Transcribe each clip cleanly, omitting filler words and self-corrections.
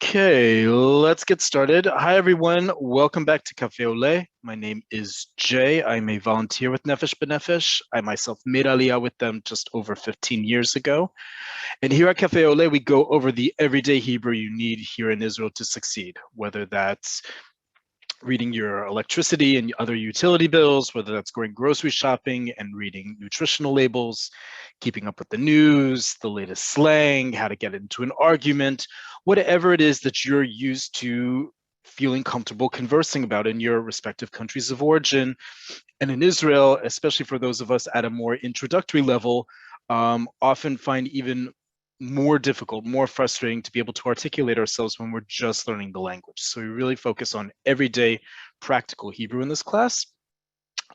Okay, let's get started. Hi, everyone. Welcome back to Cafe Oleh. My name is Jay. I'm a volunteer with Nefesh B'Nefesh. I myself made Aliyah with them just over 15 years ago. And here at Cafe Oleh, we go over the everyday Hebrew you need here in Israel to succeed, whether that's reading your electricity and other utility bills, whether that's going grocery shopping and reading nutritional labels, keeping up with the news, the latest slang, how to get into an argument, whatever it is that you're used to feeling comfortable conversing about in your respective countries of origin. And in Israel, especially for those of us at a more introductory level, often find even more difficult, more frustrating to be able to articulate ourselves when we're just learning the language. So we really focus on everyday practical Hebrew in this class.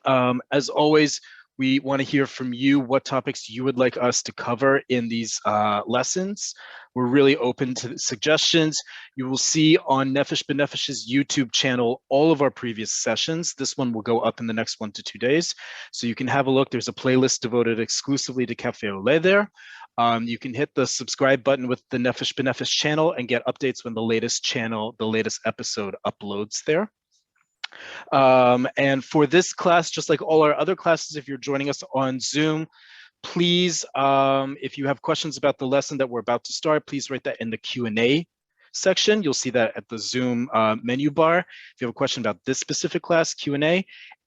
As always, we want to hear from you what topics you would like us to cover in these lessons. We're really open to suggestions. You will see on Nefesh B'Nefesh's YouTube channel all of our previous sessions. This one will go up in the next 1 to 2 days. So you can have a look. There's a playlist devoted exclusively to Cafe Oleh there. You can hit the subscribe button with the Nefesh B'Nefesh channel and get updates when the latest episode uploads there. And for this class, just like all our other classes, if you're joining us on Zoom, please, if you have questions about the lesson that we're about to start, please write that in the Q&A section. You'll see that at the Zoom menu bar. If you have a question about this specific class, Q&A,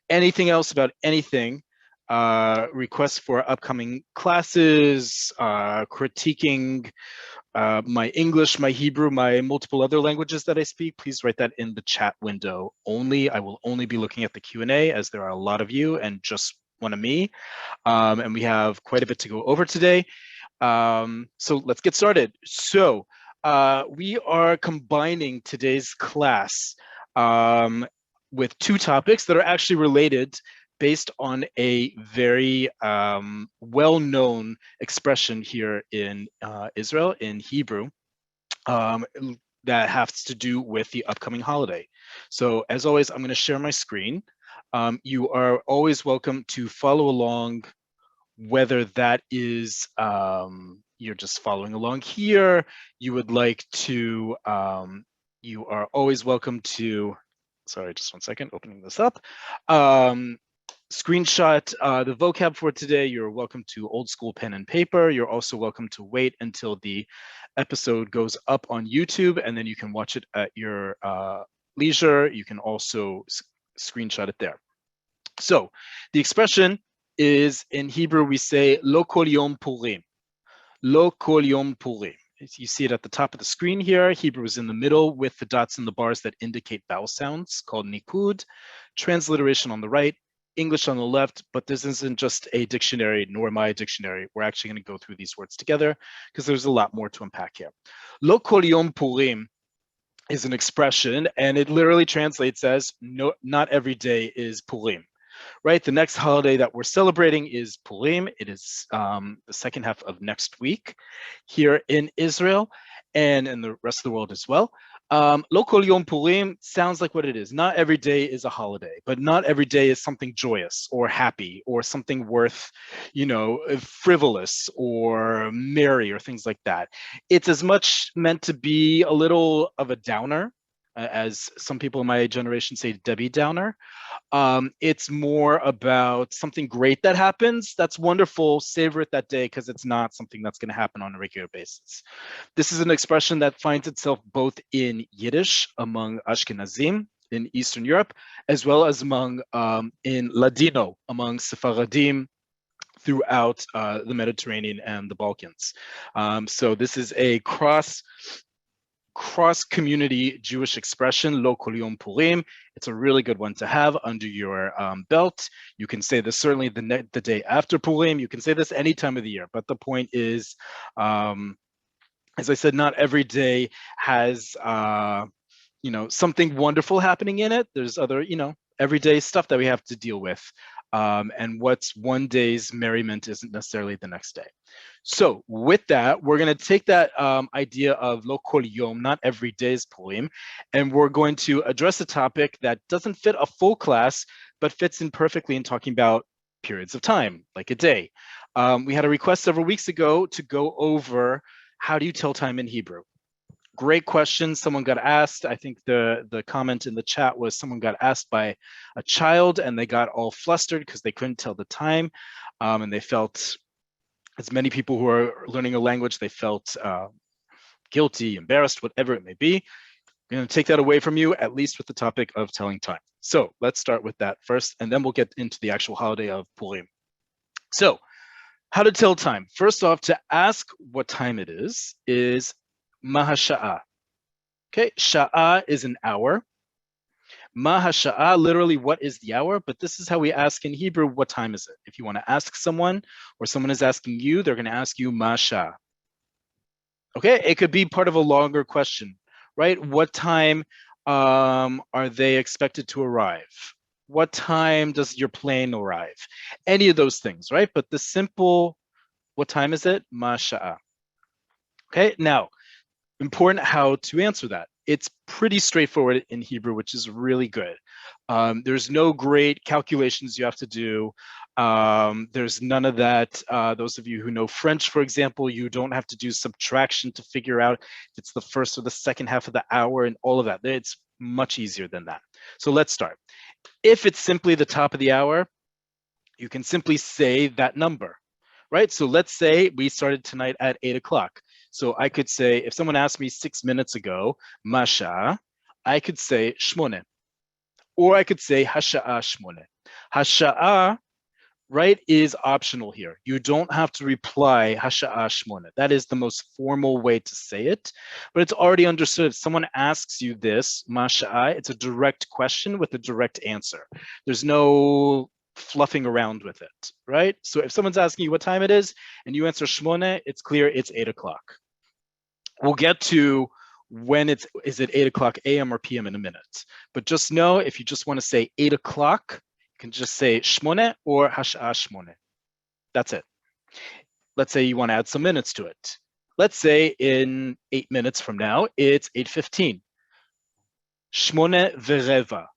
anything else about anything, requests for upcoming classes, critiquing my English, my Hebrew, my multiple other languages that I speak, please write that in the chat window only. I will only be looking at the Q&A as there are a lot of you and just one of me. And we have quite a bit to go over today. So let's get started. So we are combining today's class with two topics that are actually related based on a very well-known expression here in Israel, in Hebrew, that has to do with the upcoming holiday. So as always, I'm going to share my screen. You are always welcome to follow along, whether that is you're just following along here, you would like to, you are always welcome to, sorry, just 1 second, opening this up. Screenshot the vocab for today. You're welcome to old school pen and paper. You're also welcome to wait until the episode goes up on YouTube, and then you can watch it at your leisure. You can also screenshot it there. So the expression is, in Hebrew, we say Locolyon Purim. Locolyon Purim. You see it at the top of the screen here. Hebrew is in the middle with the dots and the bars that indicate vowel sounds, called nikud. Transliteration on the right, English on the left, but this isn't just a dictionary, nor my dictionary. We're actually going to go through these words together because there's a lot more to unpack here. Locolyon Purim is an expression, and it literally translates as no, not every day is Purim. Right, the next holiday that we're celebrating is Purim. It is the second half of next week here in Israel and in the rest of the world as well. Locolyon Purim sounds like what it is. Not every day is a holiday, but not every day is something joyous or happy or something worth, frivolous or merry or things like that. It's as much meant to be a little of a downer, as some people in my generation say, Debbie Downer. It's more about something great that happens. That's wonderful. Savor it that day because it's not something that's going to happen on a regular basis. This is an expression that finds itself both in Yiddish among Ashkenazim in Eastern Europe, as well as in Ladino among Sephardim throughout the Mediterranean and the Balkans. So this is a cross-community Jewish expression, Locolyon Purim. It's a really good one to have under your belt. You can say this certainly the day after Purim. You can say this any time of the year, but the point is, as I said, not every day has something wonderful happening in it. There's other, everyday stuff that we have to deal with. And what's one day's merriment isn't necessarily the next day. So with that, we're going to take that idea of lo kol yom, not every day's Purim, and we're going to address a topic that doesn't fit a full class, but fits in perfectly in talking about periods of time, like a day. We had a request several weeks ago to go over how do you tell time in Hebrew. Great question. Someone got asked, I think the comment in the chat was someone got asked by a child and they got all flustered because they couldn't tell the time. And they felt, as many people who are learning a language, they felt guilty, embarrassed, whatever it may be. I'm going to take that away from you, at least with the topic of telling time. So let's start with that first, and then we'll get into the actual holiday of Purim. So how to tell time. First off, to ask what time it is mahasha'a. Okay, sha'a is an hour. Mahasha'a, literally, what is the hour? But this is how we ask in Hebrew, what time is it? If you want to ask someone, or someone is asking you, they're going to ask you masha. Okay, it could be part of a longer question, right? What time are they expected to arrive? What time does your plane arrive? Any of those things, right? But the simple, what time is it? Masha'a. Okay, now, important how to answer that. It's pretty straightforward in Hebrew, which is really good. There's no great calculations you have to do. There's none of that. Those of you who know French, for example, you don't have to do subtraction to figure out if it's the first or the second half of the hour and all of that. It's much easier than that. So let's start. If it's simply the top of the hour, you can simply say that number, right? So let's say we started tonight at 8 o'clock. So I could say, if someone asked me 6 minutes ago, masha, I could say shmone. Or I could say hasha'a shmone. Hasha'a, right, is optional here. You don't have to reply hasha'a shmone. That is the most formal way to say it, but it's already understood. If someone asks you this, masha'a, it's a direct question with a direct answer. There's no fluffing around with it, right? So if someone's asking you what time it is and you answer shmone, it's clear it's 8 o'clock. We'll get to when is it 8 o'clock a.m. or p.m. in a minute. But just know, if you just want to say 8 o'clock, you can just say shmone or hasha'a shmone. That's it. Let's say you want to add some minutes to it. Let's say in 8 minutes from now, it's 8:15. Shmone vereva.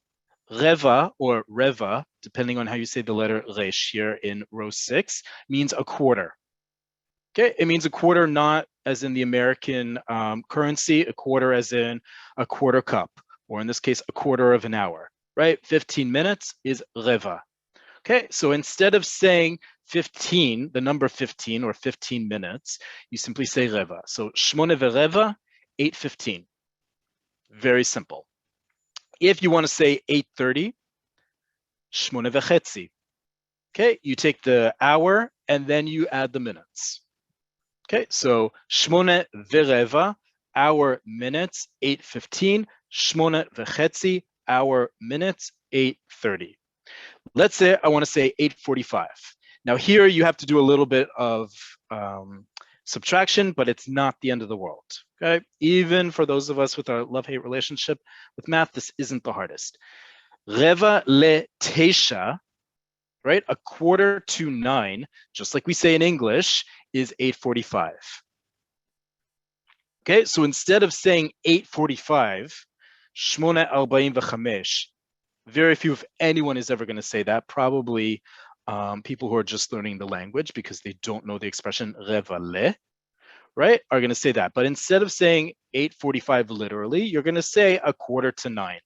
Reva or reva, depending on how you say the letter resh here in row 6, means a quarter. Okay, it means a quarter, not as in the American currency, a quarter as in a quarter cup, or in this case, a quarter of an hour, right? 15 minutes is reva. Okay, so instead of saying 15, the number 15 or 15 minutes, you simply say reva. So shmone vereva, 8:15. Very simple. If you want to say 8:30, shmone vechetzi. Okay, you take the hour and then you add the minutes. Okay, so shmone vereva, hour minutes, 8:15. Shmone vechetzi, hour minutes, 8:30. Let's say I want to say 8:45. Now here you have to do a little bit of subtraction, but it's not the end of the world. Okay, even for those of us with our love-hate relationship with math, this isn't the hardest. Reva le teisha, right? A quarter to 9, just like we say in English, is 8:45. Okay, so instead of saying 8:45, shmone arba'im v'chamesh, very few, if anyone, is ever going to say that. Probably people who are just learning the language because they don't know the expression reva le, right, are going to say that. But instead of saying 8:45 literally, you're going to say a quarter to 9,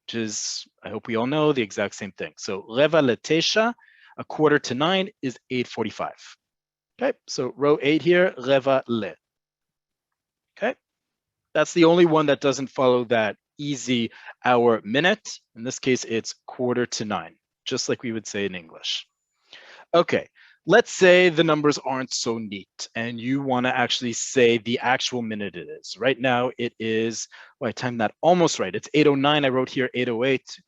which is, I hope we all know, the exact same thing. So reva le teisha, a quarter to 9 is 8:45. Okay, so row 8 here, reva le. Okay, that's the only one that doesn't follow that easy hour minute. In this case, it's quarter to 9, just like we would say in English. Okay, let's say the numbers aren't so neat and you want to actually say the actual minute it is. Right now it is, well, I timed that almost right. It's 8:09. I wrote here 8:08.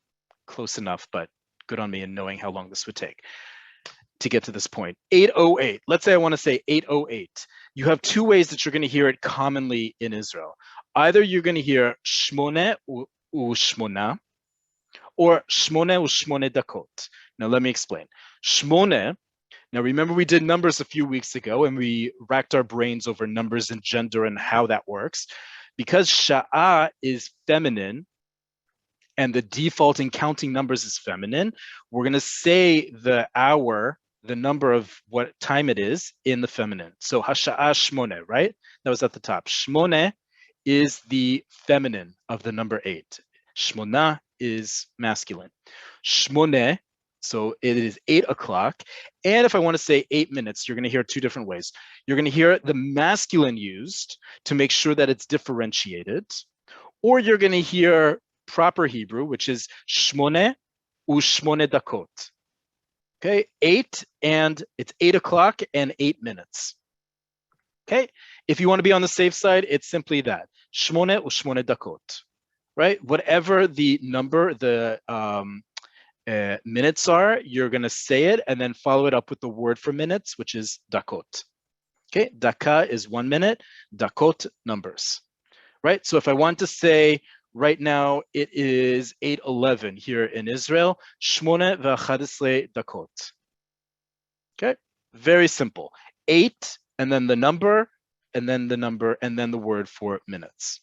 Close enough, but good on me in knowing how long this would take to get to this point. 8:08. Let's say I want to say 8:08. You have two ways that you're going to hear it commonly in Israel. Either you're going to hear shmone u shmona, or shmone u shmone dakot. Now let me explain. Shmone, now remember we did numbers a few weeks ago and we racked our brains over numbers and gender and how that works. Because sha'a is feminine and the default in counting numbers is feminine, we're going to say the hour, the number of what time it is, in the feminine. So hasha'a shmone, right? That was at the top. Shmone is the feminine of the number 8. Shmona is masculine. Shmone, so it is 8 o'clock. And if I want to say 8 minutes, you're going to hear two different ways. You're going to hear the masculine used to make sure that it's differentiated, or you're going to hear proper Hebrew, which is shmone u'shmone dakot. Okay, 8, and it's 8 o'clock and 8 minutes. Okay, if you want to be on the safe side, it's simply that, shmone u'shmone dakot, right? Whatever the number, the minutes are, you're going to say it and then follow it up with the word for minutes, which is dakot. Okay, daka is 1 minute, dakot numbers, right? So if I want to say right now it is 8:11 here in Israel, shmone v'achadesre dakot. Okay, very simple. 8 and then the number and then the number and then the word for minutes.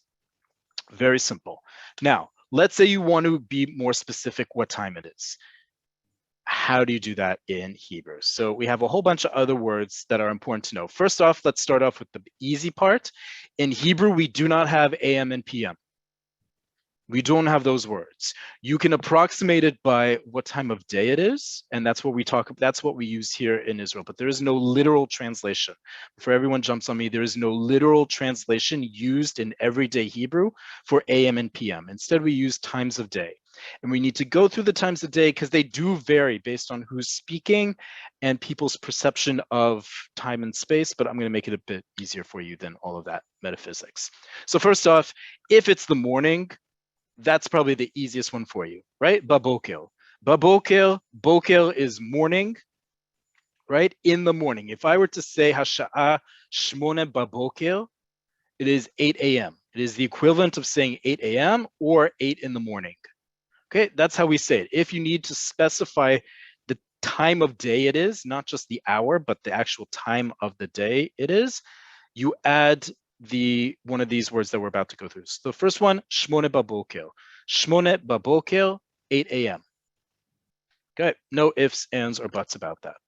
Very simple. Now, let's say you want to be more specific what time it is. How do you do that in Hebrew? So we have a whole bunch of other words that are important to know. First off, let's start off with the easy part. In Hebrew, we do not have AM and PM. We don't have those words. You can approximate it by what time of day it is, and that's what we use here in Israel, but there is no literal translation. Before everyone jumps on me, there is no literal translation used in everyday Hebrew for AM and PM. Instead, we use times of day. And we need to go through the times of day because they do vary based on who's speaking and people's perception of time and space, but I'm going to make it a bit easier for you than all of that metaphysics. So first off, if it's the morning, that's probably the easiest one for you, right? Babokel. Babokel, bokel is morning, right? In the morning. If I were to say hasha'a shmone babokel, it is 8 a.m. It is the equivalent of saying 8 a.m. or 8 in the morning. Okay, that's how we say it. If you need to specify the time of day it is, not just the hour, but the actual time of the day it is, you add one of these words that we're about to go through. So the first one, shmone babokel. Shmone babokel, 8 a.m. Okay, no ifs, ands, or buts about that.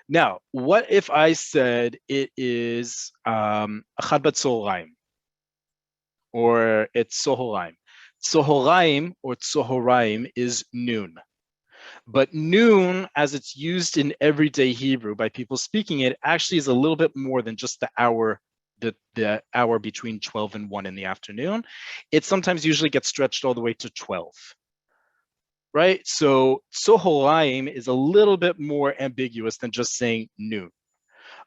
Now, what if I said it is achad batzoraim, or it's sohoraim? Tzohoraim or tzohoraim is noon. But noon, as it's used in everyday Hebrew by people speaking it, actually is a little bit more than just the hour, the hour between 12 and 1 in the afternoon. It sometimes usually gets stretched all the way to 12. Right? So tzohoraim is a little bit more ambiguous than just saying noon.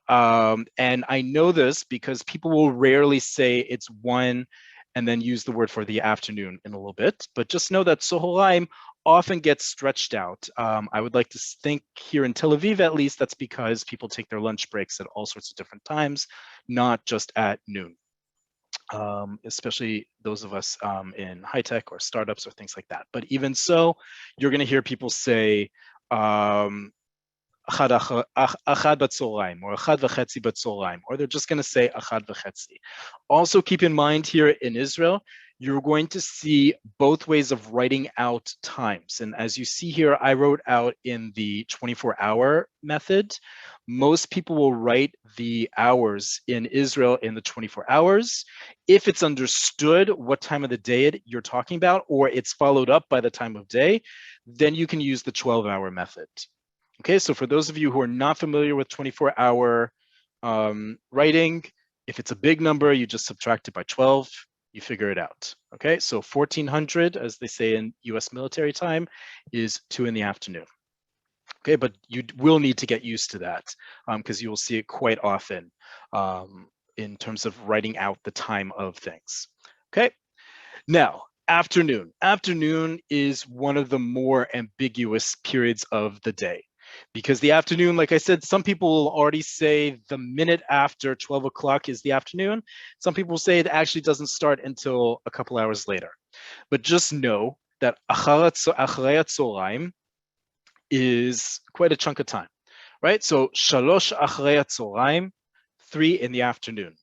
And I know this because people will rarely say it's 1 and then use the word for the afternoon in a little bit. But just know that tzohoraim often gets stretched out. I would like to think here in Tel Aviv, at least, that's because people take their lunch breaks at all sorts of different times, not just at noon. Especially those of us in high tech or startups or things like that. But even so, you're going to hear people say achad batzoraim or achad v'chetzi batzoraim, or they're just going to say achad v'chetzi. Also keep in mind here in Israel, you're going to see both ways of writing out times. And as you see here, I wrote out in the 24-hour method. Most people will write the hours in Israel in the 24 hours. If it's understood what time of the day you're talking about, or it's followed up by the time of day, then you can use the 12-hour method. Okay, so for those of you who are not familiar with 24-hour writing, if it's a big number, you just subtract it by 12, you figure it out. Okay, so 1400, as they say in US military time, is 2 in the afternoon. Okay, but you will need to get used to that because you will see it quite often in terms of writing out the time of things. Okay, now, afternoon. Afternoon is one of the more ambiguous periods of the day. Because the afternoon, like I said, some people will already say the minute after 12 o'clock is the afternoon. Some people say it actually doesn't start until a couple hours later. But just know that acharei hatzoraim is quite a chunk of time, right? So shalosh acharei hatzoraim, 3 in the afternoon,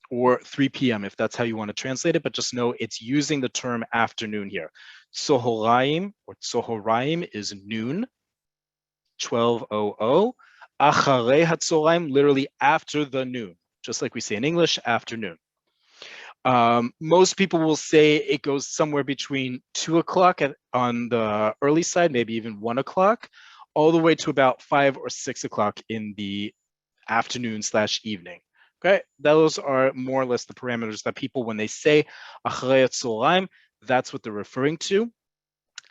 or 3 p.m. if that's how you want to translate it, but just know it's using the term afternoon here. Tzohoraim or tzohoraim is noon, 12:00. Acharei hatzoraim, literally after the noon, just like we say in English, afternoon. Most people will say it goes somewhere between 2 o'clock on the early side, maybe even 1 o'clock, all the way to about 5 or 6 o'clock in the afternoon / evening. Okay, those are more or less the parameters that people, when they say acharei tzolaim, that's what they're referring to.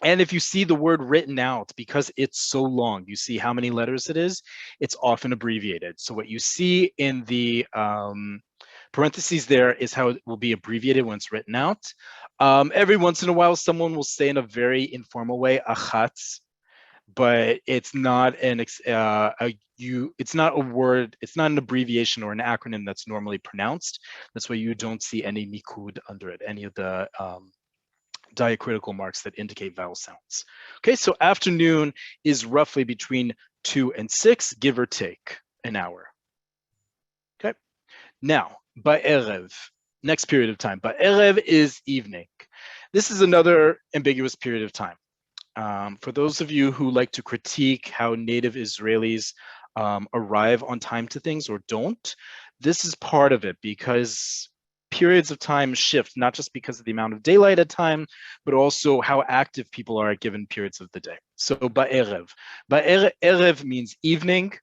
And if you see the word written out, because it's so long, you see how many letters it is, it's often abbreviated. So what you see in the parentheses there is how it will be abbreviated when it's written out. Every once in a while, someone will say in a very informal way, achatz, but it's not it's not a word, it's not an abbreviation or an acronym that's normally pronounced. That's why you don't see any nikud under it, any of the diacritical marks that indicate vowel sounds. Okay, so afternoon is roughly between 2 and 6, give or take an hour. Okay, now ba'erev, next period of time. Ba'erev is evening. This is another ambiguous period of time. For those of you who like to critique how native Israelis arrive on time to things or don't, this is part of it, because periods of time shift, not just because of the amount of daylight at time, but also how active people are at given periods of the day. So ba'erev. Ba'erev means evening,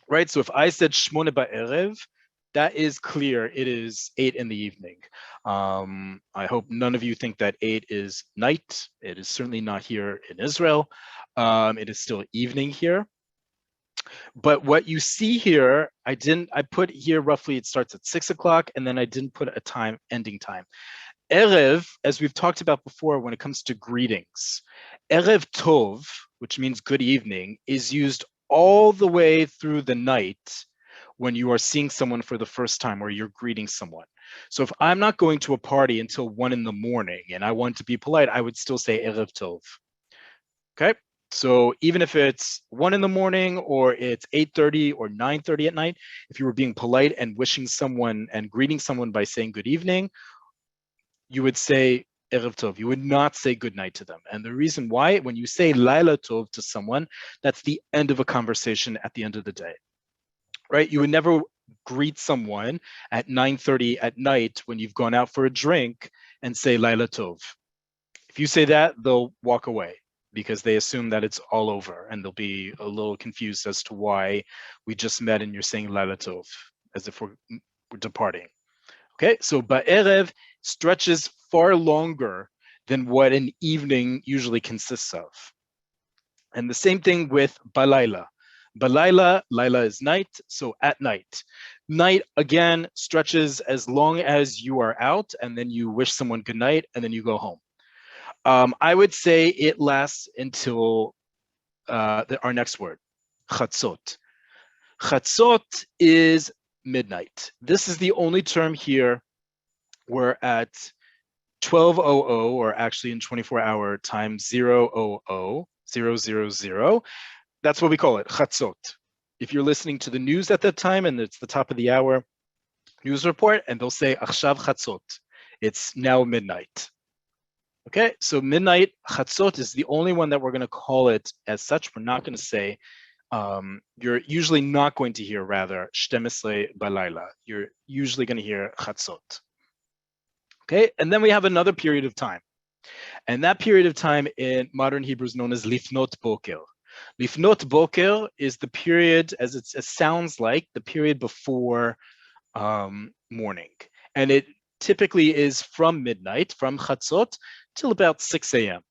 right? So if I said shmone ba'erev, that is clear. It is 8 in the evening. I hope none of you think that 8 is night. It is certainly not here in Israel. It is still evening here. But what you see here, I put here roughly, it starts at 6 o'clock, and then I didn't put a time, ending time. Erev, as we've talked about before, when it comes to greetings, Erev Tov, which means good evening, is used all the way through the night when you are seeing someone for the first time or you're greeting someone. So if I'm not going to a party until 1 in the morning and I want to be polite, I would still say Erev Tov. Okay, so even if it's 1 in the morning or it's 8:30 or 9:30 at night, if you were being polite and wishing someone and greeting someone by saying good evening, you would say Erev Tov. You would not say good night to them. And the reason why, when you say Laila Tov to someone, that's the end of a conversation at the end of the day, right? You would never greet someone at 9:30 at night when you've gone out for a drink and say Laila Tov. If you say that, they'll walk away because they assume that it's all over, and they'll be a little confused as to why we just met and you're saying Laila Tov, as if we're departing. Okay, so ba'erev stretches far longer than what an evening usually consists of. And the same thing with balayla. Balayla, Laila is night, so at night. Night, again, stretches as long as you are out, and then you wish someone good night, and then you go home. I would say it lasts until our next word, chatzot. Chatzot is midnight. This is the only term here where at 12:00, or actually in 24-hour time, 0:00, 0:00, that's what we call it, chatzot. If you're listening to the news at that time and it's the top of the hour news report, and they'll say achshav chatzot, it's now midnight. Okay, so midnight chatzot is the only one that we're going to call it as such. We're not going to say, you're usually not going to hear rather shtemesre balayla. You're usually going to hear chatzot. Okay, and then we have another period of time. And that period of time in modern Hebrew is known as lifnot boker. Lifnot boker is the period, as it sounds like, the period before morning. And it typically is from midnight, from chatzot, till about 6 a.m.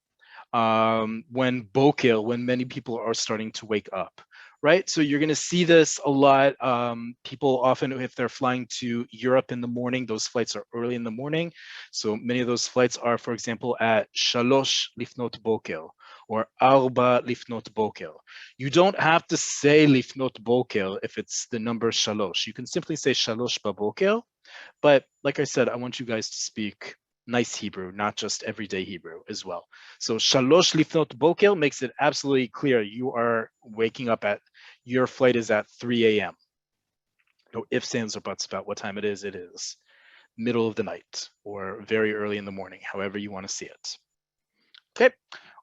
When boker, when many people are starting to wake up, right? So you're going to see this a lot. People often, if they're flying to Europe in the morning, those flights are early in the morning. So many of those flights are, for example, at shalosh lifnot boker or arba lifnot boker. You don't have to say lifnot boker if it's the number shalosh. You can simply say shalosh baboker. But like I said, I want you guys to speak nice Hebrew, not just everyday Hebrew as well. So shalosh lifnot boker makes it absolutely clear you are waking up at, your flight is at 3 a.m. No ifs, ands, or buts about what time it is. It is middle of the night or very early in the morning, however you want to see it. Okay,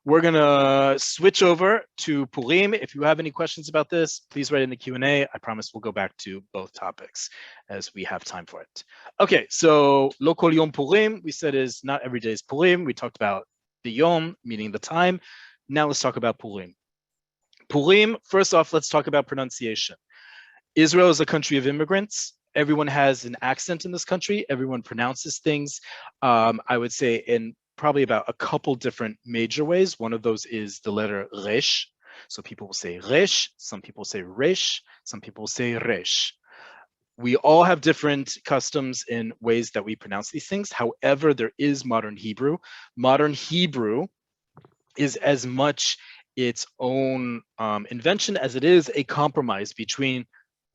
We're gonna switch over to Purim. If you have any questions about this, please write in the Q&A. I promise we'll go back to both topics as we have time for it. Okay, so Locolyon Purim, we said is not every day is Purim. We talked about the Yom, meaning the time. Now let's talk about Purim. Purim, first off, let's talk about pronunciation. Israel is a country of immigrants. Everyone has an accent in this country. Everyone pronounces things, I would say, in probably about a couple different major ways. One of those is the letter resh. So people will say resh, some people say resh, some people say resh. We all have different customs in ways that we pronounce these things. However, there is modern Hebrew. Modern Hebrew is as much its own invention as it is a compromise between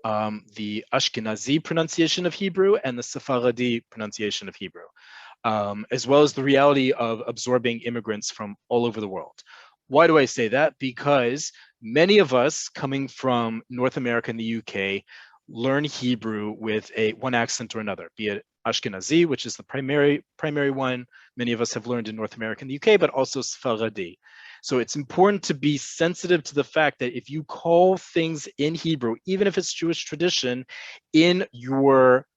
the Ashkenazi pronunciation of Hebrew and the Sephardi pronunciation of Hebrew, as well as the reality of absorbing immigrants from all over the world. Why do I say that? Because many of us coming from North America and the UK learn Hebrew with one accent or another, be it Ashkenazi, which is the primary one. Many of us have learned in North America and the UK, but also Sephardi. So it's important to be sensitive to the fact that if you call things in Hebrew, even if it's Jewish tradition, in your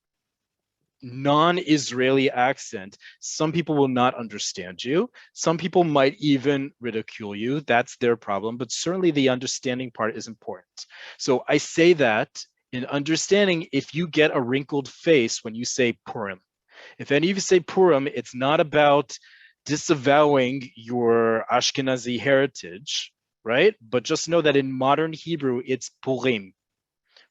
non-Israeli accent, some people will not understand you. Some people might even ridicule you. That's their problem, but certainly the understanding part is important. So I say that in understanding, if you get a wrinkled face when you say Purim, if any of you say Purim, it's not about disavowing your Ashkenazi heritage, right? But just know that in modern Hebrew, it's Purim,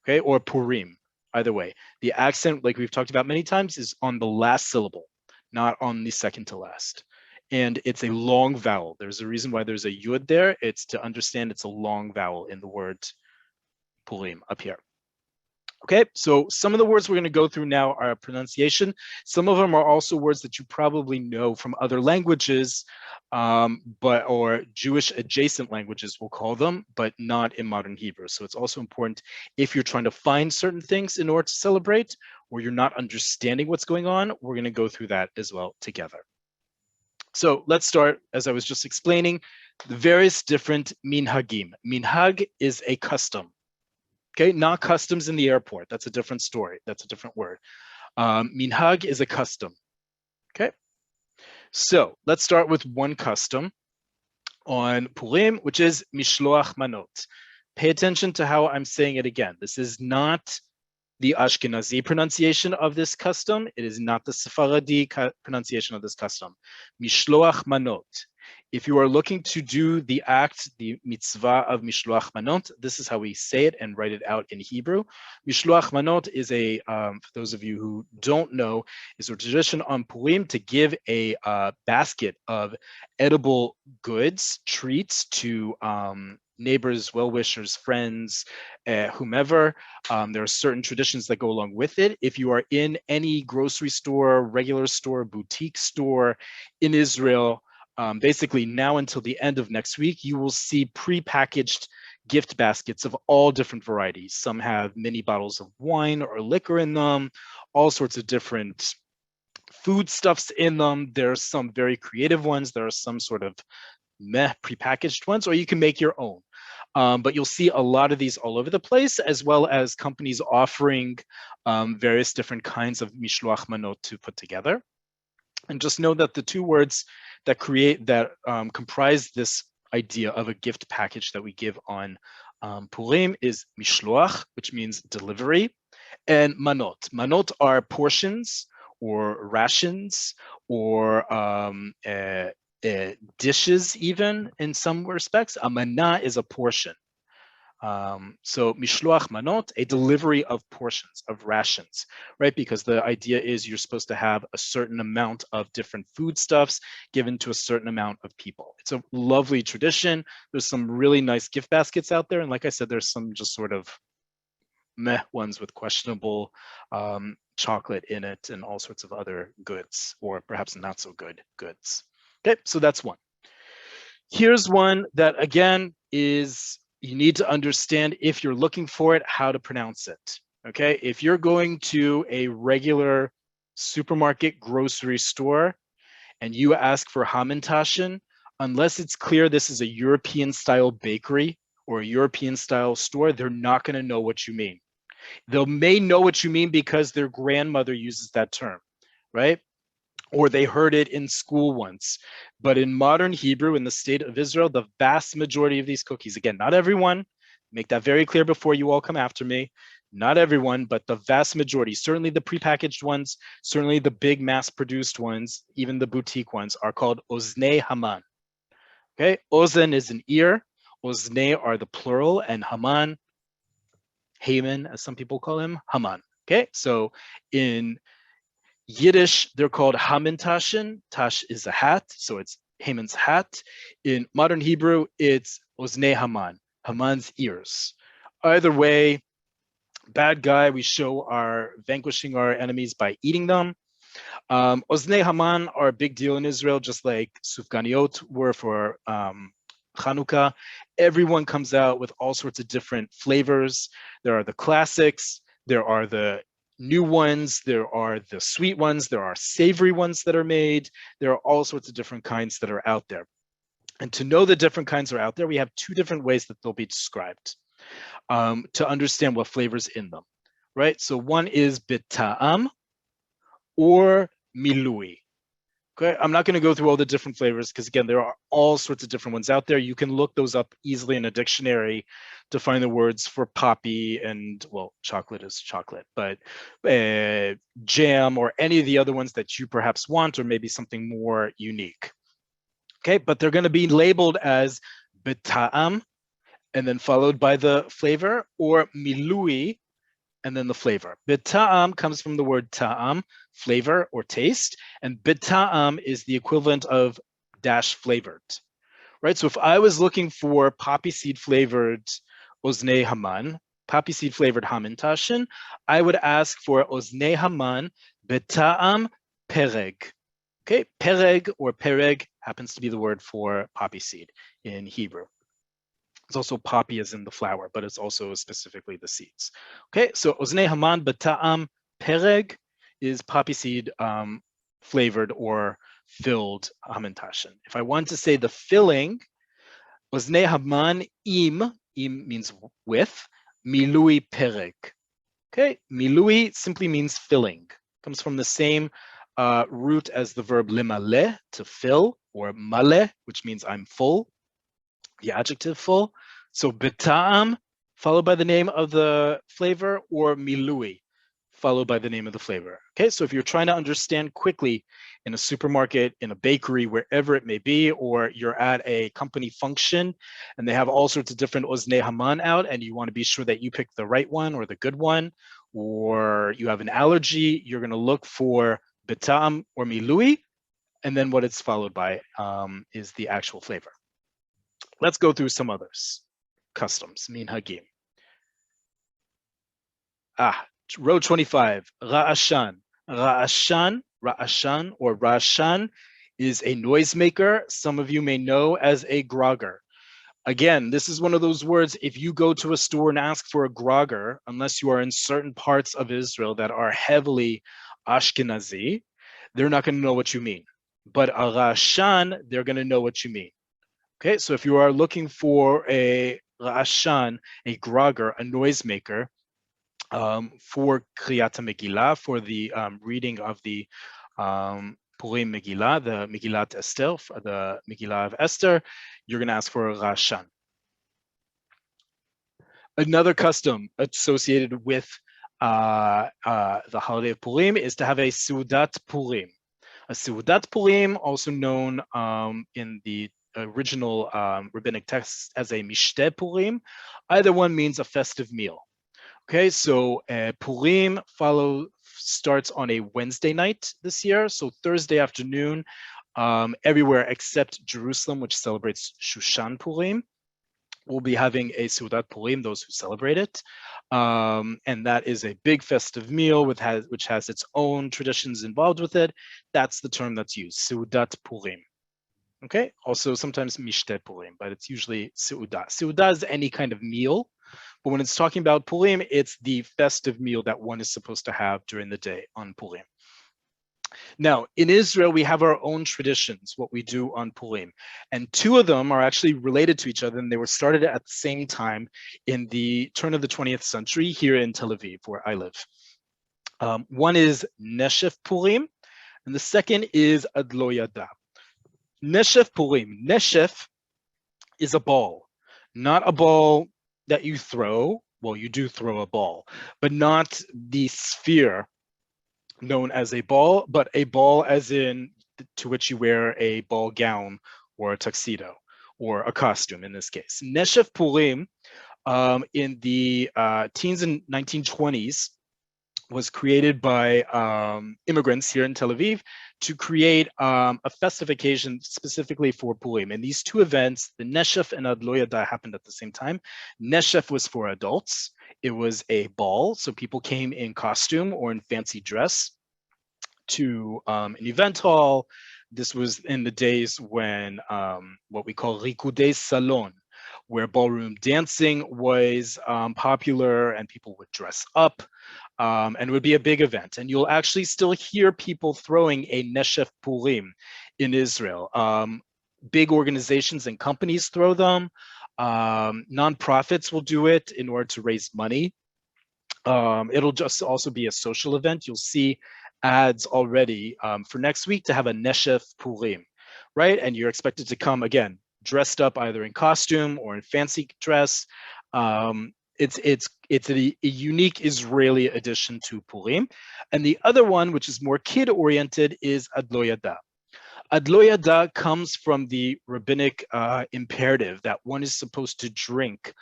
okay, or Purim, either way. The accent, like we've talked about many times, is on the last syllable, not on the second to last. And it's a long vowel. There's a reason why there's a yud there. It's to understand it's a long vowel in the word Purim up here. Okay, so some of the words we're going to go through now are pronunciation. Some of them are also words that you probably know from other languages, or Jewish adjacent languages, we'll call them, but not in modern Hebrew. So it's also important if you're trying to find certain things in order to celebrate, or you're not understanding what's going on, we're going to go through that as well together. So let's start, as I was just explaining, the various different minhagim. Minhag is a custom. Okay, not customs in the airport. That's a different story. That's a different word. Minhag is a custom. Okay, so let's start with one custom on Purim, which is mishloach manot. Pay attention to how I'm saying it again. This is not the Ashkenazi pronunciation of this custom. It is not the Sephardi pronunciation of this custom. Mishloach manot. If you are looking to do the act, the mitzvah of Mishloach Manot, this is how we say it and write it out in Hebrew. Mishloach Manot is for those of you who don't know, is a tradition on Purim to give a basket of edible goods, treats to neighbors, well-wishers, friends, whomever. There are certain traditions that go along with it. If you are in any grocery store, regular store, boutique store in Israel, basically now until the end of next week, you will see pre-packaged gift baskets of all different varieties. Some have mini bottles of wine or liquor in them, all sorts of different foodstuffs in them. There are some very creative ones. There are some sort of pre-packaged ones, or you can make your own. But you'll see a lot of these all over the place, as well as companies offering various different kinds of mishloach manot to put together. And just know that the two words that comprise this idea of a gift package that we give on Purim is mishloach, which means delivery, and manot. Manot are portions or rations or dishes, even in some respects. A mana is a portion. So mishloach manot, a delivery of portions, of rations, right? Because the idea is you're supposed to have a certain amount of different foodstuffs given to a certain amount of people. It's a lovely tradition. There's some really nice gift baskets out there. And like I said, there's some just sort of meh ones with questionable chocolate in it and all sorts of other goods, or perhaps not so good goods. Okay, so that's one. Here's one that, again, is you need to understand, if you're looking for it, how to pronounce it. Okay, if you're going to a regular supermarket, grocery store, and you ask for hamantashen, unless it's clear this is a European style bakery or a European style store, they're not going to know what you mean. They may know what you mean because their grandmother uses that term, right? Or they heard it in school once. But in modern Hebrew, in the state of Israel, the vast majority of these cookies, again, not everyone, make that very clear before you all come after me, not everyone, but the vast majority, certainly the prepackaged ones, certainly the big mass-produced ones, even the boutique ones, are called Oznei Haman. Okay, Ozen is an ear, Oznei are the plural, and Haman, Haman, as some people call him, Haman. Okay, so in Yiddish, they're called Hamantaschen. Tash is a hat, so it's Haman's hat. In modern Hebrew, it's Oznei Haman, Haman's ears. Either way, bad guy, we show our vanquishing our enemies by eating them. Oznei Haman are a big deal in Israel, just like Sufganiot were for Chanukah. Everyone comes out with all sorts of different flavors. There are the classics, there are the new ones, there are the sweet ones, there are savory ones that are made. There are all sorts of different kinds that are out there. And to know the different kinds are out there, we have two different ways that they'll be described to understand what flavors in them, right? So one is bita'am or milui. Okay, I'm not going to go through all the different flavors because again, there are all sorts of different ones out there. You can look those up easily in a dictionary to find the words for poppy and, well, chocolate is chocolate, but jam or any of the other ones that you perhaps want, or maybe something more unique. Okay, but they're going to be labeled as bita'am and then followed by the flavor, or milui and then the flavor. Bita'am comes from the word ta'am, flavor or taste, and bita'am is the equivalent of dash flavored, right? So if I was looking for poppy seed flavored Oznei Haman, poppy seed flavored Hamantaschen, I would ask for Oznei Haman bita'am pereg. Okay, pereg or pereg happens to be the word for poppy seed in Hebrew. It's also poppy as in the flower, but it's also specifically the seeds. Okay, so Oznei Haman Bata'am Pereg is poppy seed flavored or filled Hamantaschen. If I want to say the filling, Oznei Haman im means with, Milui Pereg. Okay, Milui simply means filling. Comes from the same root as the verb limale, to fill, or male, which means I'm full, the adjective full. So bita'am, followed by the name of the flavor, or milui, followed by the name of the flavor. Okay, so if you're trying to understand quickly in a supermarket, in a bakery, wherever it may be, or you're at a company function and they have all sorts of different Oznei Haman out and you want to be sure that you pick the right one or the good one, or you have an allergy, you're going to look for bita'am or milui, and then what it's followed by is the actual flavor. Let's go through some others. Customs, minhagim. Row 25, Rashaan. Rashaan or Rashaan is a noisemaker. Some of you may know as a grogger. Again, this is one of those words, if you go to a store and ask for a grogger, unless you are in certain parts of Israel that are heavily Ashkenazi, they're not going to know what you mean. But a Rashaan, they're going to know what you mean. Okay, so if you are looking for a Rashaan, a grogger, a noisemaker, for Kriyat Megillah, for the reading of the Purim Megillah, the Megillat Esther, the Megillah of Esther, you're going to ask for a Rashaan. Another custom associated with the holiday of Purim is to have a Sudat Purim. A Sudat Purim, also known in the original rabbinic text as a Mishteh Purim. Either one means a festive meal. Okay, so Purim starts on a Wednesday night this year. So Thursday afternoon, everywhere except Jerusalem, which celebrates Shushan Purim, we'll be having a Sudat Purim, those who celebrate it. And that is a big festive meal which has its own traditions involved with it. That's the term that's used, Sudat Purim. Okay, also sometimes Mishteh Purim, but it's usually Seudah. Seudah is any kind of meal, but when it's talking about Purim, it's the festive meal that one is supposed to have during the day on Purim. Now, in Israel, we have our own traditions, what we do on Purim. And two of them are actually related to each other, and they were started at the same time in the turn of the 20th century here in Tel Aviv, where I live. One is Neshef Purim, and the second is Ad Lo Yada. Neshef Purim. Neshef is a ball, not a ball that you throw. Well, you do throw a ball, but not the sphere known as a ball, but a ball as in to which you wear a ball gown or a tuxedo or a costume in this case. Neshef Purim in the teens and 1920s was created by immigrants here in Tel Aviv to create a festive occasion specifically for Purim. And these two events, the Neshef and Ad Lo Yada, happened at the same time. Neshef was for adults. It was a ball, so people came in costume or in fancy dress to an event hall. This was in the days when what we call Rikudei Salon, where ballroom dancing was popular and people would dress up. And it would be a big event. And you'll actually still hear people throwing a Neshef Purim in Israel. Big organizations and companies throw them. Nonprofits will do it in order to raise money. It'll just also be a social event. You'll see ads already for next week to have a Neshef Purim, right? And you're expected to come again, dressed up either in costume or in fancy dress. It's a unique Israeli addition to Purim. And the other one, which is more kid-oriented, is Ad Lo Yada. Ad Lo Yada comes from the rabbinic imperative that one is supposed to drink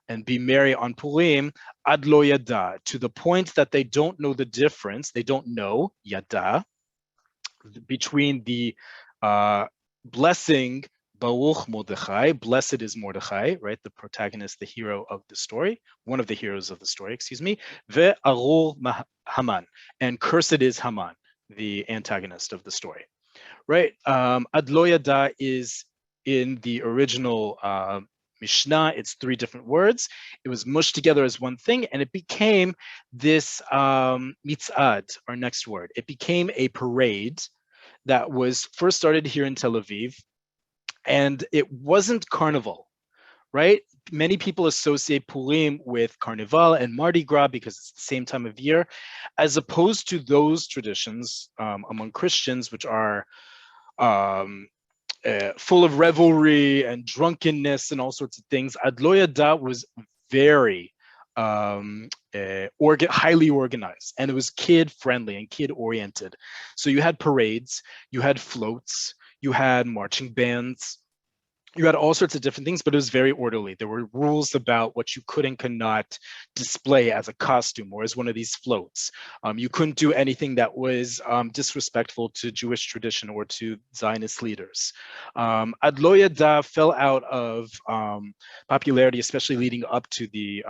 and be merry on Purim, Ad Lo Yada, to the point that they don't know the difference, they don't know, Yada, between the blessing Baruch Mordechai, blessed is Mordechai, right? The protagonist, the hero of the story, one of the heroes of the story, excuse me, Ve'arur Haman, and cursed is Haman, the antagonist of the story, right? Ad Lo Yada is in the original Mishnah, it's three different words. It was mushed together as one thing, and it became this mitzad, our next word. It became a parade that was first started here in Tel Aviv, and it wasn't carnival, right? Many people associate Purim with Carnival and Mardi Gras because it's the same time of year, as opposed to those traditions among Christians, which are full of revelry and drunkenness and all sorts of things. Ad Lo Yada was very highly organized, and it was kid-friendly and kid-oriented. So you had parades, you had floats, you had marching bands, you had all sorts of different things, but it was very orderly. There were rules about what you could and could not display as a costume or as one of these floats. You couldn't do anything that was disrespectful to Jewish tradition or to Zionist leaders. Ad Lo Yada fell out of popularity, especially leading up to the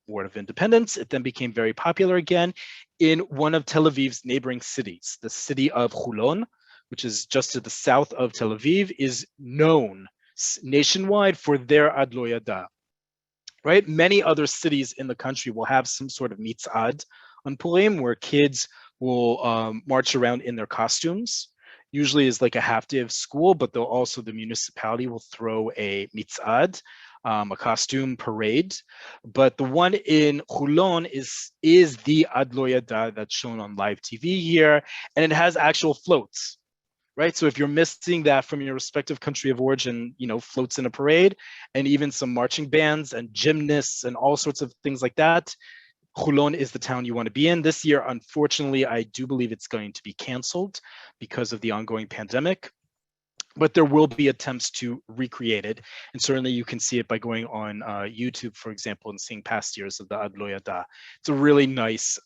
War of Independence. It then became very popular again in one of Tel Aviv's neighboring cities. The city of Hulon, which is just to the south of Tel Aviv, is known nationwide for their Ad Lo Yada, right? Many other cities in the country will have some sort of mitzad on Purim where kids will march around in their costumes. Usually is like a half day of school, but they'll also, the municipality will throw a mitzad, a costume parade. But the one in Hulon is the Ad Lo Yada that's shown on live TV here, and it has actual floats. Right, so if you're missing that from your respective country of origin, floats in a parade, and even some marching bands and gymnasts and all sorts of things like that, Hulon is the town you want to be in. This year, unfortunately, I do believe it's going to be canceled because of the ongoing pandemic, but there will be attempts to recreate it. And certainly you can see it by going on YouTube, for example, and seeing past years of the Ad Lo Yada. It's a really nice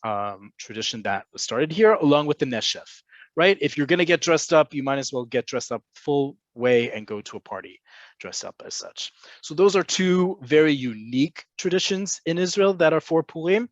tradition that was started here, along with the Neshef. Right? If you're going to get dressed up, you might as well get dressed up full way and go to a party dressed up as such. So those are two very unique traditions in Israel that are for Purim.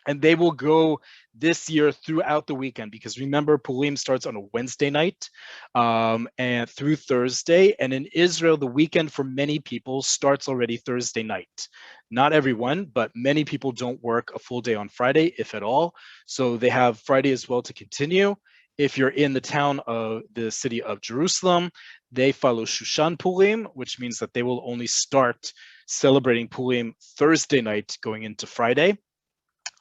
And they will go this year throughout the weekend, because remember, Purim starts on a Wednesday night and through Thursday. And in Israel, the weekend for many people starts already Thursday night. Not everyone, but many people don't work a full day on Friday, if at all. So they have Friday as well to continue. If you're in the town of the city of Jerusalem, they follow Shushan Purim, which means that they will only start celebrating Purim Thursday night going into Friday.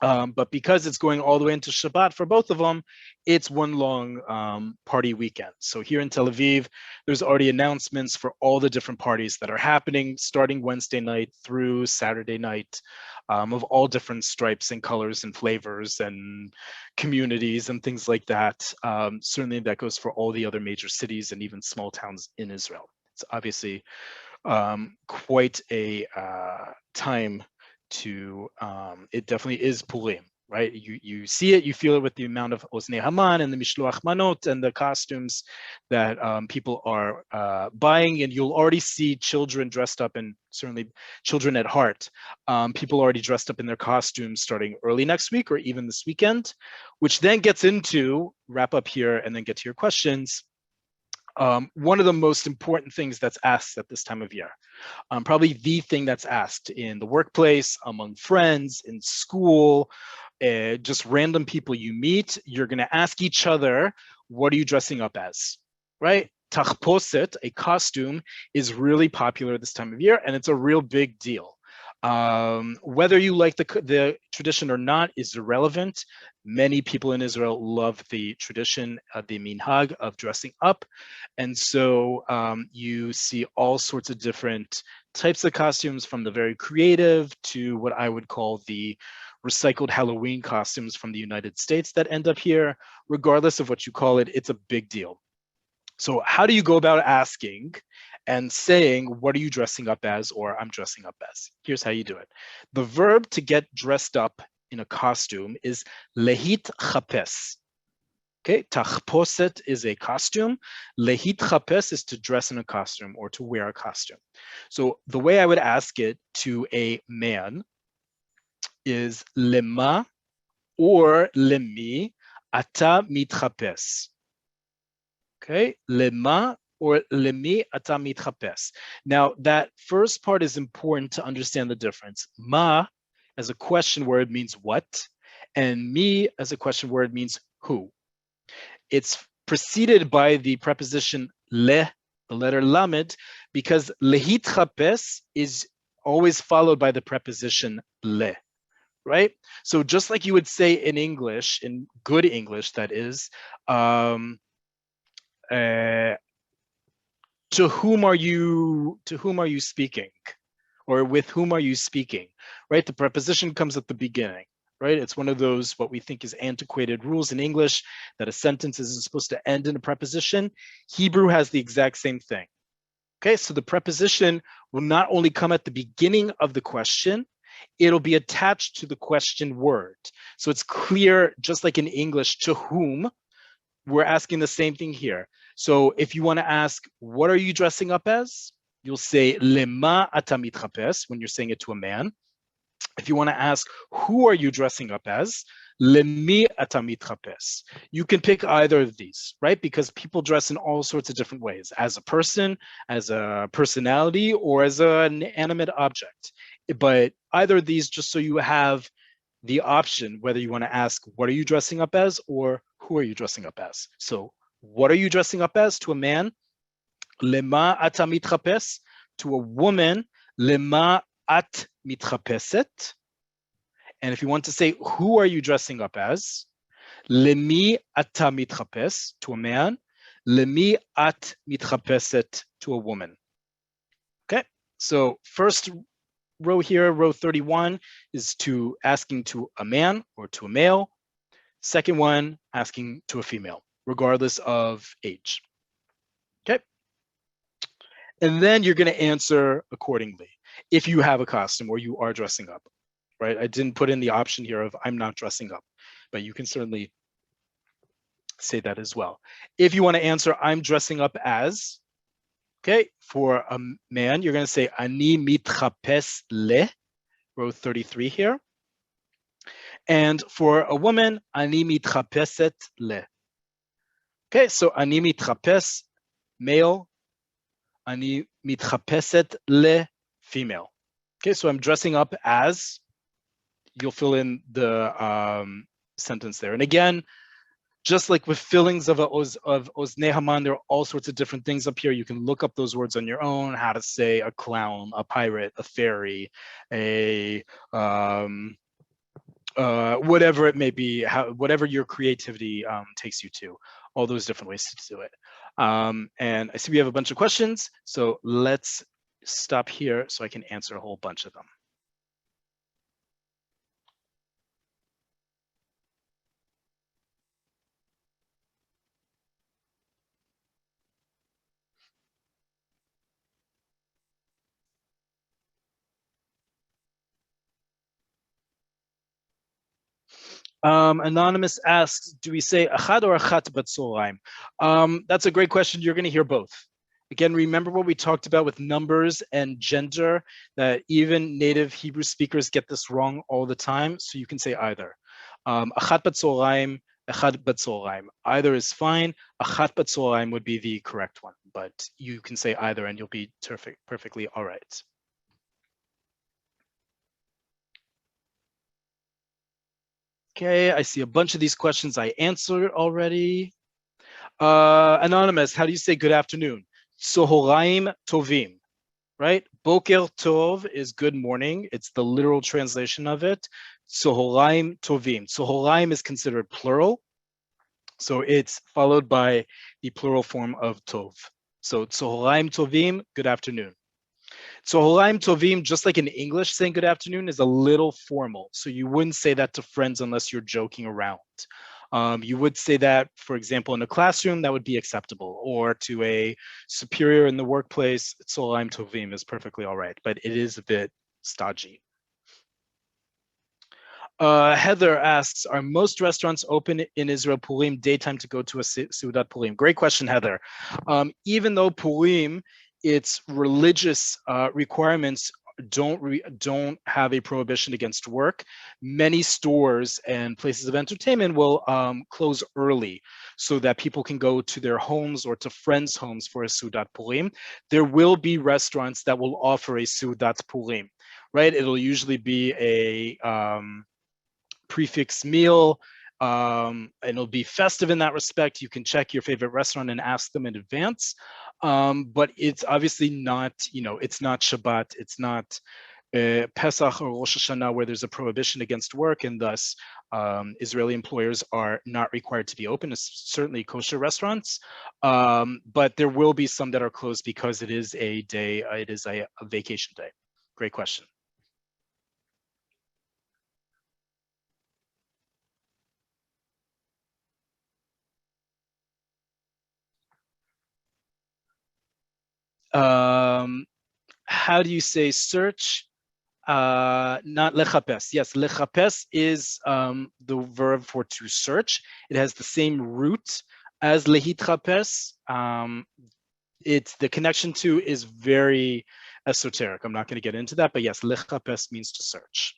But because it's going all the way into Shabbat for both of them, it's one long party weekend. So here in Tel Aviv, there's already announcements for all the different parties that are happening starting Wednesday night through Saturday night, of all different stripes and colors and flavors and communities and things like that. Certainly that goes for all the other major cities and even small towns in Israel. It's obviously quite a time to, it definitely is Purim, right? You see it, you feel it with the amount of Oznei Haman and the Mishloach Manot and the costumes that people are buying, and you'll already see children dressed up, and certainly children at heart. People already dressed up in their costumes starting early next week or even this weekend, which then gets into, wrap up here and then get to your questions. One of the most important things that's asked at this time of year, probably the thing that's asked in the workplace, among friends, in school, just random people you meet, you're going to ask each other, what are you dressing up as, right? Tachposet, a costume, is really popular this time of year, and it's a real big deal. Whether you like the tradition or not is irrelevant. Many people in Israel love the tradition of the minhag of dressing up. And so you see all sorts of different types of costumes, from the very creative to what I would call the recycled Halloween costumes from the United States that end up here. Regardless of what you call it, it's a big deal. So how do you go about asking and saying, what are you dressing up as, or I'm dressing up as? Here's how you do it. The verb to get dressed up in a costume is lehit chapes. Okay, tachposet is a costume. Lehit chapes is to dress in a costume or to wear a costume. So the way I would ask it to a man is lema or lemi ata mitchapes. Okay, lema or lemi ata mitchapes. Now, that first part is important to understand the difference. Ma as a question word means what, and mi as a question word means who. It's preceded by the preposition le, the letter lamed, because lehitchapes is always followed by the preposition le, right? So just like you would say in English, in good English, that is, to whom are you speaking, or with whom are you speaking, right? The preposition comes at the beginning, right? It's one of those what we think is antiquated rules in English, that a sentence isn't supposed to end in a preposition. Hebrew has the exact same thing. Okay, so the preposition will not only come at the beginning of the question, it'll be attached to the question word. So it's clear, just like in English, to whom, we're asking the same thing here. So if you want to ask, what are you dressing up as? You'll say, lema ata mitchapes, when you're saying it to a man. If you want to ask, who are you dressing up as? Lemi ata mitchapes. You can pick either of these, right? Because people dress in all sorts of different ways, as a person, as a personality, or as an animate object. But either of these, just so you have the option, whether you want to ask, what are you dressing up as, or who are you dressing up as? So what are you dressing up as to a man? Lema ata mitchapes. To a woman, lema at mitchapeset. And if you want to say, who are you dressing up as? Lemi ata mitchapes, to a man. Lemi at mitchapeset, to a woman. Okay, so first row here, row 31, is to asking to a man or to a male. Second one, asking to a female, regardless of age. Okay. And then you're going to answer accordingly if you have a costume or you are dressing up, right? I didn't put in the option here of I'm not dressing up, but you can certainly say that as well. If you want to answer I'm dressing up as, okay, for a man, you're going to say ani mitchapes le, row 33 here. And for a woman, ani mitchapeset le. Okay, so ani mitchapes, male, ani mitchapeset le, female. Okay, so I'm dressing up as, you'll fill in the sentence there. And again, Just like with fillings of Oznei Haman, there are all sorts of different things up here. You can look up those words on your own, how to say a clown, a pirate, a fairy, a whatever it may be, whatever your creativity takes you to, all those different ways to do it. And I see we have a bunch of questions, so let's stop here so I can answer a whole bunch of them. Anonymous asks, do we say achad or achat b'tzoraim? That's a great question. You're going to hear both. Again, remember what we talked about with numbers and gender, that even native Hebrew speakers get this wrong all the time. So you can say either. Achat b'tzoraim, achad b'tzoraim. Either is fine. Achat b'tzoraim would be the correct one, but you can say either and you'll be perfectly all right. Okay, I see a bunch of these questions I answered already. Anonymous, how do you say good afternoon? Tzohoraim tovim, right? Boker tov is good morning. It's the literal translation of it. Tzohoraim tovim. Tzohoraim is considered plural. So it's followed by the plural form of tov. So tzohoraim tovim, good afternoon. Tzohoraim tovim, just like in English, saying good afternoon is a little formal. So you wouldn't say that to friends unless you're joking around. You would say that, for example, in a classroom, that would be acceptable, or to a superior in the workplace, Tzohoraim tovim is perfectly all right, but it is a bit stodgy. Heather asks, are most restaurants open in Israel Purim daytime to go to a Sudat Purim? Great question, Heather. Even though Purim, its religious requirements don't have a prohibition against work, many stores and places of entertainment will close early so that people can go to their homes or to friends' homes for a Sudat Purim. There will be restaurants that will offer a Sudat Purim, right? It'll usually be a prefix meal, and it'll be festive in that respect. You can check your favorite restaurant and ask them in advance, but it's obviously not, it's not Shabbat, it's not Pesach or Rosh Hashanah where there's a prohibition against work, and thus Israeli employers are not required to be open. It's certainly kosher restaurants, but there will be some that are closed because it is a day, it is a vacation day. Great question. How do you say search? Not lechapes. Yes, lechapes is the verb for to search. It has the same root as lehitrapes. It's the connection to is very esoteric. I'm not going to get into that, but yes, lechapes means to search.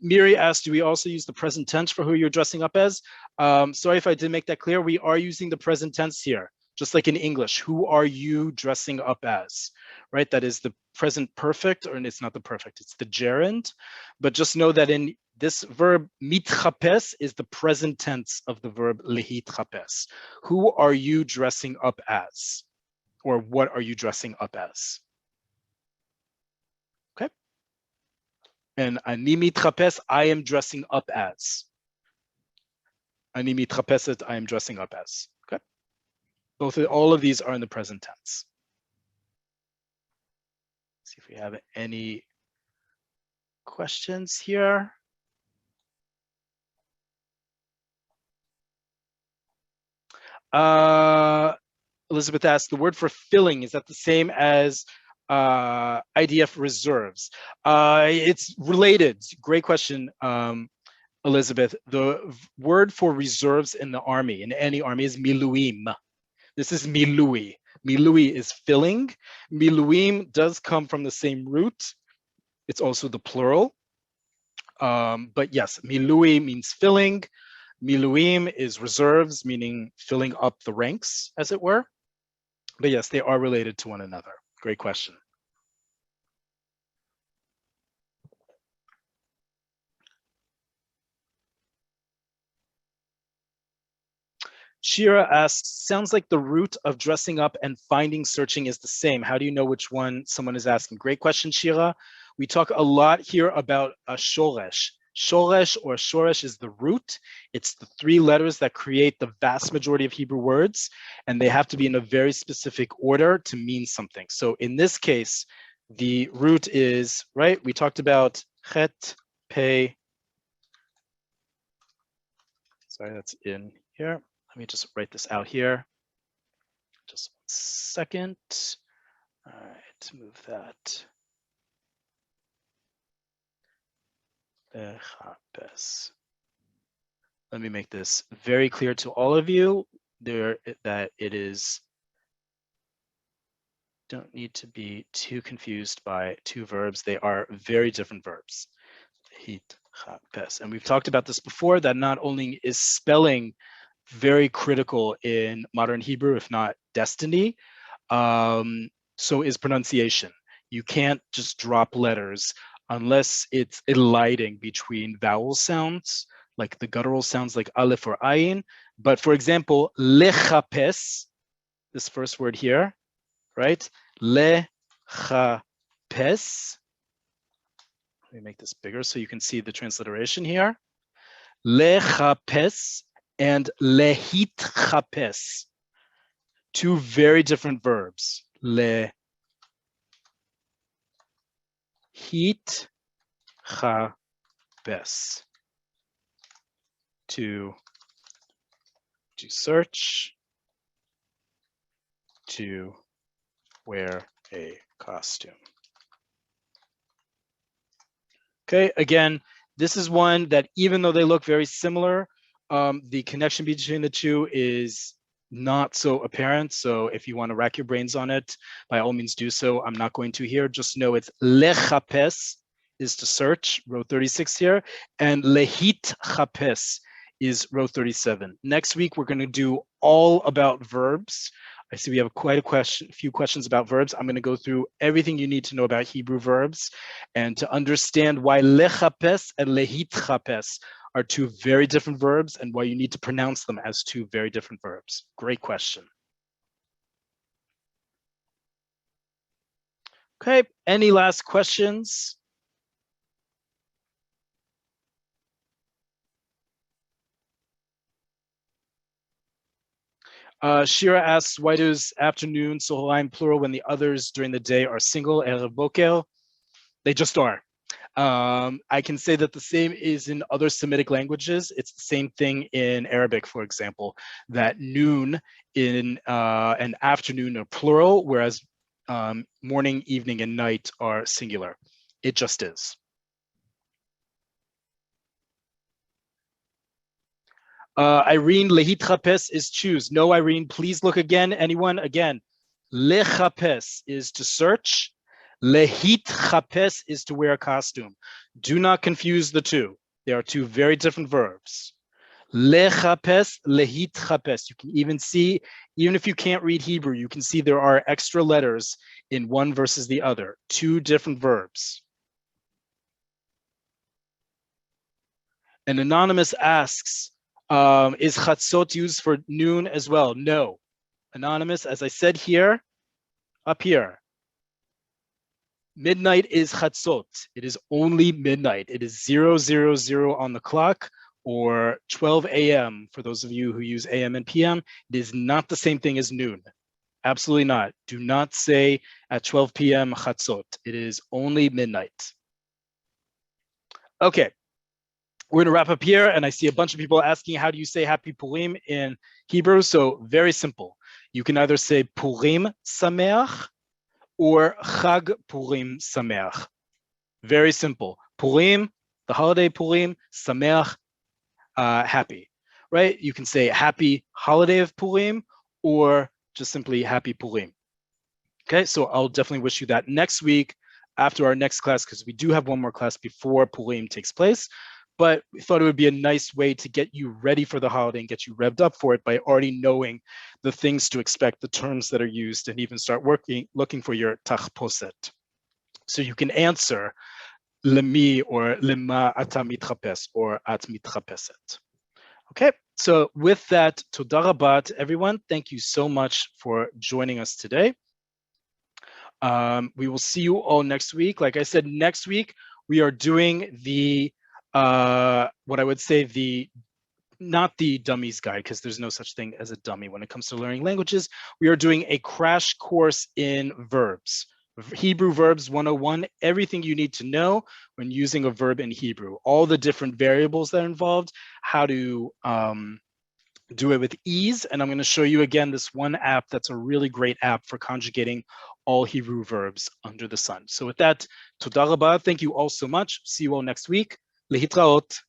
Miri asked, do we also use the present tense for who you're dressing up as? Sorry if I didn't make that clear. We are using the present tense here, just like in English. Who are you dressing up as, right? That is the present perfect, or it's not the perfect, it's the gerund. But just know that in this verb, mitchapes is the present tense of the verb lehitchapes. Who are you dressing up as? Or what are you dressing up as? Okay. And ani mitchapes, I am dressing up as. Ani mitchapeset, I am dressing up as. Okay. All of these are in the present tense. See if we have any questions here. Elizabeth asked, the word for filling, is that the same as IDF reserves? It's related. Great question, Elizabeth. The word for reserves in the army, in any army, is miluim. This is milui. Milui is filling. Miluim does come from the same root. It's also the plural. But yes, milui means filling. Miluim is reserves, meaning filling up the ranks, as it were. But yes, they are related to one another. Great question. Shira asks, sounds like the root of dressing up and finding searching is the same. How do you know which one someone is asking? Great question, Shira. We talk a lot here about a shoresh. Shoresh or shoresh is the root. It's the 3 letters that create the vast majority of Hebrew words, and they have to be in a very specific order to mean something. So in this case, the root is, right? We talked about chet, pei. Sorry, that's in here. Let me just write this out here. Just 1 second. All right, move that. Let me make this very clear to all of you that it is, don't need to be too confused by 2 verbs. They are very different verbs. And we've talked about this before, that not only is spelling very critical in modern Hebrew, if not destiny, so is pronunciation. You can't just drop letters unless it's eliding between vowel sounds, like the guttural sounds like aleph or ayin. But for example, lechapes, this first word here, right? Lechapes. Let me make this bigger so you can see the transliteration here. Lechapes and lehitchapes. 2 very different verbs. Lehitchapes. To search, to wear a costume. Okay, again, this is one that even though they look very similar, the connection between the 2 is not so apparent. So if you want to rack your brains on it, by all means do so. I'm not going to here. Just know it's lechapes is to search, row 36 here, and lehitchapes is row 37. Next week, we're going to do all about verbs. I see we have quite a few questions about verbs. I'm going to go through everything you need to know about Hebrew verbs and to understand why lechapes and lehitchapes are 2 very different verbs and why you need to pronounce them as 2 very different verbs. Great question. Okay, any last questions? Shira asks, why does afternoon, soharim plural, when the others during the day are single, erev boker? They just are. I can say that the same is in other Semitic languages. It's the same thing in Arabic, for example, that noon in and afternoon are plural, whereas morning, evening, and night are singular. It just is. Irene, lehitchapes is choose. No, Irene, please look again. Anyone? Again, lechapes is to search. Lehitchapes is to wear a costume. Do not confuse the 2. They are 2 very different verbs. Lechapes, lehitchapes. You can even see, even if you can't read Hebrew, you can see there are extra letters in one versus the other. 2 different verbs. An anonymous asks, is chatzot used for noon as well? No. Anonymous, as I said here, up here, midnight is chatzot. It is only midnight. It is 000 on the clock, or 12 a.m. for those of you who use a.m. and p.m. It is not the same thing as noon. Absolutely not. Do not say at 12 p.m. chatzot. It is only midnight. Okay. We're going to wrap up here, and I see a bunch of people asking, how do you say Happy Purim in Hebrew? So very simple. You can either say Purim Sameach or Chag Purim Sameach. Very simple. Purim, the holiday Purim, Sameach, happy, right? You can say Happy Holiday of Purim or just simply Happy Purim. Okay, so I'll definitely wish you that next week after our next class, because we do have one more class before Purim takes place. But we thought it would be a nice way to get you ready for the holiday and get you revved up for it by already knowing the things to expect, the terms that are used, and even start looking for your tachposet. So you can answer lemi or lema ata mitchapes or at mitchapeset. Okay. So with that, toda rabah to everyone. Thank you so much for joining us today. We will see you all next week. Like I said, next week we are doing the what I would say not the dummies guide, because there's no such thing as a dummy when it comes to learning languages. We are doing a crash course in verbs. Hebrew verbs 101, everything you need to know when using a verb in Hebrew, all the different variables that are involved, how to do it with ease. And I'm going to show you again this one app that's a really great app for conjugating all Hebrew verbs under the sun. So with that, toda rabah, thank you all so much. See you all next week. Lehitraot.